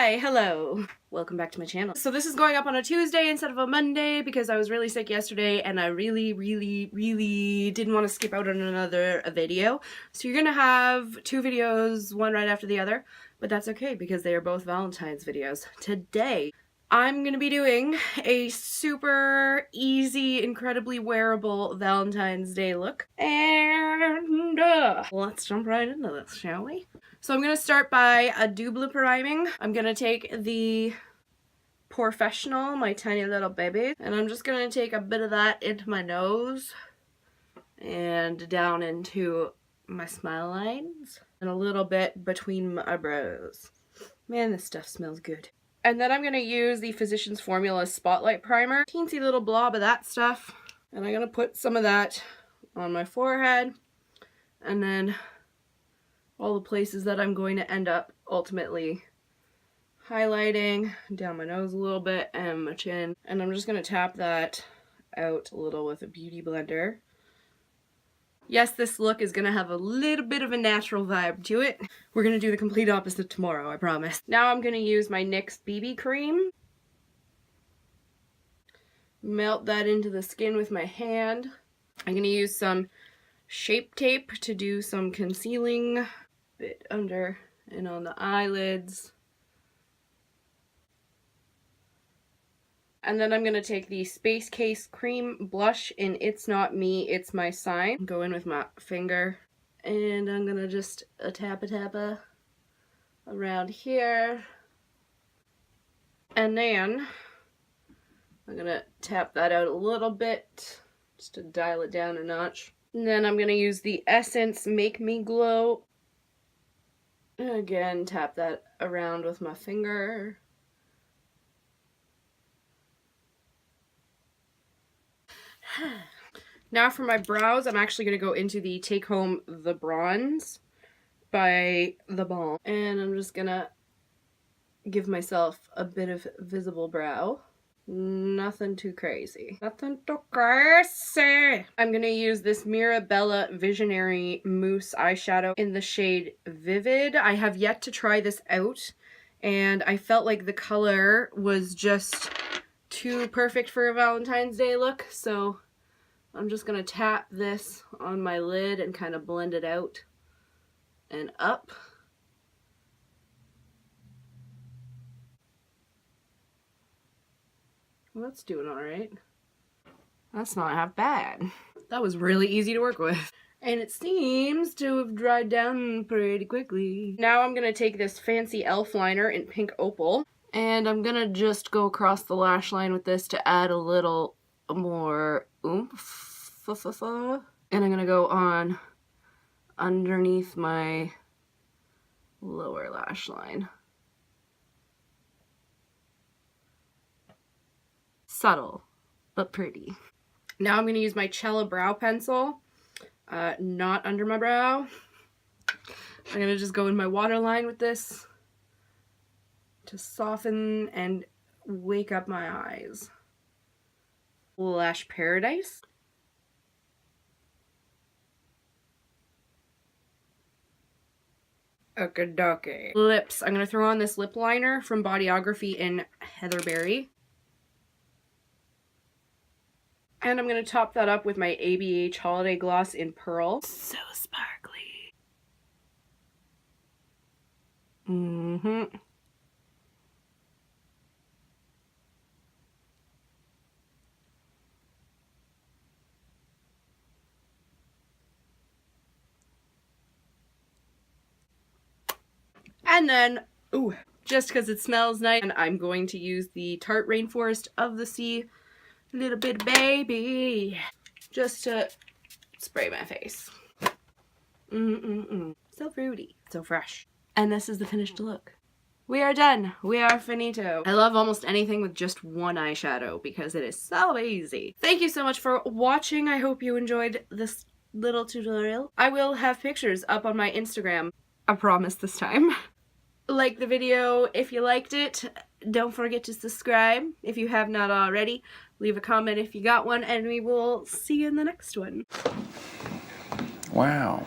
Hi, hello. Welcome back to my channel. So this is going up on a Tuesday instead of a Monday because I was really sick yesterday and I really didn't want to skip out on another video. So you're gonna have two videos, one right after the other, but that's okay because they are both Valentine's videos. Today, I'm gonna be doing a super easy, incredibly wearable Valentine's Day look. And let's jump right into this, shall we? So I'm gonna start by a double priming. I'm gonna take the Professional, my tiny little baby, and I'm just gonna take a bit of that into my nose and down into my smile lines and a little bit between my eyebrows. Man, this stuff smells good. And then I'm gonna use the Physicians Formula Spotlight Primer. Teensy little blob of that stuff. And I'm gonna put some of that on my forehead and then all the places that I'm going to end up ultimately highlighting, down my nose a little bit and my chin. And I'm just going to tap that out a little with a beauty blender. Yes, this look is going to have a little bit of a natural vibe to it. We're going to do the complete opposite tomorrow, I promise. Now I'm going to use my NYX BB cream. Melt that into the skin with my hand. I'm going to use some Shape Tape to do some concealing. Bit under and on the eyelids. And then I'm going to take the Space Case Cream Blush in It's Not Me, It's My Sign. Go in with my finger. And I'm going to just tap-a around here. And then I'm going to tap that out a little bit just to dial it down a notch. And then I'm going to use the Essence Make Me Glow. Again, tap that around with my finger. Now for my brows, I'm actually going to go into the Take Home the Bronze by The Balm. And I'm just going to give myself a bit of visible brow. Nothing too crazy. Nothing too crazy. I'm going to use this Mirabella Visionary Mousse eyeshadow in the shade Vivid. I have yet to try this out, and I felt like the color was just too perfect for a Valentine's Day look, so I'm just going to tap this on my lid and kind of blend it out and up. Well, that's doing alright. That's not half bad. That was really easy to work with. And it seems to have dried down pretty quickly. Now I'm going to take this fancy e.l.f. liner in Pink Opal. And I'm going to just go across the lash line with this to add a little more oomph. And I'm going to go on underneath my lower lash line. Subtle, but pretty. Now I'm going to use my Cella Brow Pencil, not under my brow. I'm going to just go in my waterline with this to soften and wake up my eyes. Lash Paradise. Okie Lips. I'm going to throw on this lip liner from Bodyography in Heatherberry. And I'm going to top that up with my ABH Holiday Gloss in Pearl. So sparkly. And then, ooh, just because it smells nice, and I'm going to use the Tarte Rainforest of the Sea Little Bit Baby just to spray my face. So fruity, so fresh. And this is the finished look. We are done. We are finito. I love almost anything with just one eyeshadow because it is so easy. Thank you so much for watching. I hope you enjoyed this little tutorial. I will have pictures up on my Instagram. I promise this time. Like the video if you liked it. Don't forget to subscribe if you have not already. Leave a comment if you got one, and we will see you in the next one. Wow.